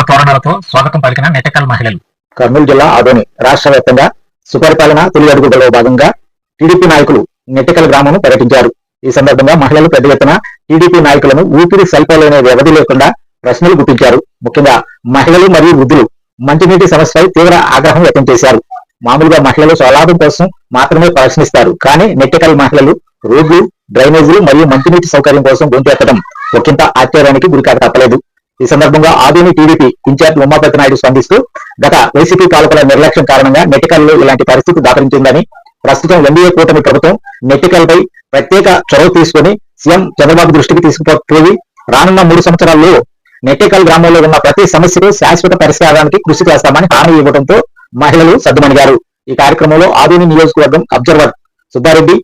తోరణాలతో స్వాగతం పలికిన నెట్టకల్ మహిళలు. కర్నూలు జిల్లా ఆదోని రాష్ట్ర వ్యాప్తంగా సుపరిపాలన తొలి అడుగులలో భాగంగా టీడీపీ నాయకులు నెట్టకల్ గ్రామం పర్యటించారు. ఈ సందర్భంగా మహిళలు పెద్ద ఎత్తున టీడీపీ నాయకులను ఊపిరి సల్పలేని వ్యవధి లేకుండా ప్రశ్నలు గుప్పించారు. ముఖ్యంగా మహిళలు మరియు వృద్ధులు మంచినీటి సమస్యపై తీవ్ర ఆగ్రహం వ్యక్తం చేశారు. మామూలుగా మహిళలు స్వలాభం కోసం మాత్రమే ప్రశ్నిస్తారు, కానీ నెట్టకల్ మహిళలు రోడ్లు, డ్రైనేజీలు మరియు మంచినీటి సౌకర్యం కోసం గొంతెత్తడం ఒకంత ఆశ్చర్యానికి గురికాక తప్పలేదు. ఈ సందర్భంగా ఆదోని టీడీపీ ఇన్ఛార్జ్ ఉమాపతి నాయుడు స్పందిస్తూ గత వైసీపీ పాలకుల నిర్లక్ష్యం కారణంగా నెట్టకల్లో ఇలాంటి పరిస్థితి దాపరించిందని, ప్రస్తుతం ఎన్డీఏ కూటమి ప్రభుత్వం నెట్టకల్పై ప్రత్యేక చొరవ తీసుకుని సీఎం చంద్రబాబు దృష్టికి తీసుకుపోయి రానున్న 3 సంవత్సరాల్లో నెట్టకల్ గ్రామంలో ఉన్న ప్రతి సమస్యకు శాశ్వత పరిష్కారానికి కృషి చేస్తామని హామీ ఇవ్వడంతో మహిళలు సద్దుమణిగారు. ఈ కార్యక్రమంలో ఆదోని నియోజకవర్గం observer Subbareddy,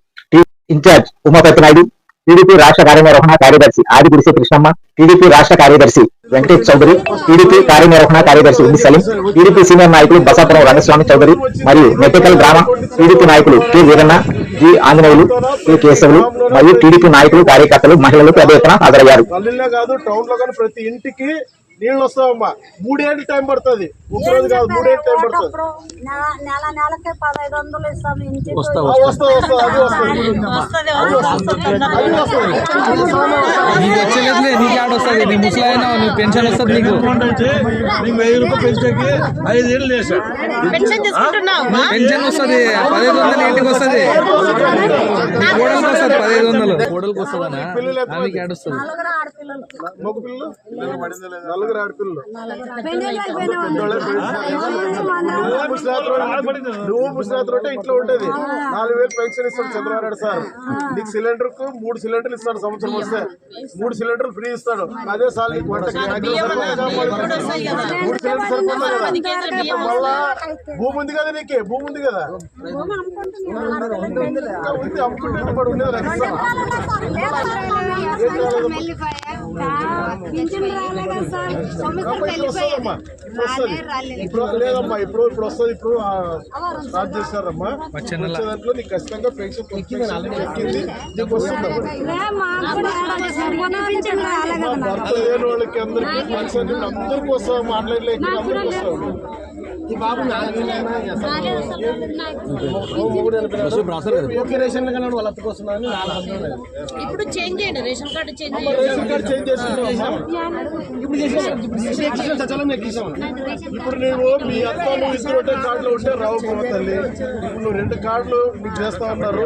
incharge Umapathi Naidu, TDP రాష్ట్ర కార్యనిర్వహణ కార్యదర్శి ఆదిగుడిసే కృష్ణమ్మ, టీడీపీ రాష్ట్ర కార్యదర్శి వెంకటేష్ చౌదరి, టీడీపీ కార్యనిర్వహణ కార్యదర్శి ఉమ్మి సలీం, టీడీపీ సీనియర్ నాయకులు బసాపురం రంగస్వామి చౌదరి మరియు నెట్టకల్ గ్రామ టీడీపీ నాయకులు K Veeranna, G Anjaneyulu, K Keshavulu మరియు టీడీపీ నాయకులు, కార్యకర్తలు, మహిళలు పెద్ద ఎత్తున హాజరయ్యారు. నీళ్ళు వస్తావమ్మా, 3 ఏళ్ళు టైం పడుతుంది. ఒక రోజు కాదు, 3 ఏళ్ళు టైం పడుతుంది. నెలకి 1500 ఇస్తాము. పెన్షన్ వస్తుంది నీకు. 1000 రూపాయలు పెంచకి 5 ఏళ్ళు చేశాడు. పెన్షన్ వస్తుంది, 1500 ఇంటికి వస్తుంది. కోడలకు వస్తుంది 1500. కోడలకు వస్తుందనా? ఆమెకి ఏడొస్తుంది. మగ పిల్లలు 4 ఆడపిల్లలు. నువ్వు ముసలాత్ర ఉంటే ఇంట్లో ఉంటది. 4000 పెన్షన్ ఇస్తాడు చంద్రబాబు నాయుడు సార్. నీకు సిలిండర్ కు 3 సిలిండర్లు ఇస్తాడు. సంవత్సరం వస్తే 3 సిలిండర్లు ఫ్రీ ఇస్తాడు. అదే సార్ నీకు వంటకి 3 సిలిండర్ సరిపోతుంది కదా. మళ్ళా భూమి ఉంది కదా, నీకే భూమి ఉంది కదా, అమ్ముకుంటే కూడా ఉండేది. ఇప్పుడు లేదమ్మా, ఇప్పుడు వస్తుంది. ఇప్పుడు స్టార్ట్ చేస్తారమ్మా. దాంట్లో నీకు ఖచ్చితంగా పెన్షన్ ఎక్కింది, నీకు వస్తుంది. భర్త లేని వాళ్ళకి అందరికీ పెన్షన్ అందరికీ వస్తాం. ఆన్లైన్ లో ఎక్కి అందరికీ వస్తాం. ఇప్పుడు చేంజ్ చేయండి, రేషన్ కార్డు చేంజ్ ఇప్పుడు నువ్వు మీ అత్త నువ్వు ఇద్దరు ఒకటే కార్డులో ఉంటే రావు తల్లి. ఇప్పుడు నువ్వు 2 కార్డులు మీకు చేస్తా ఉన్నారు.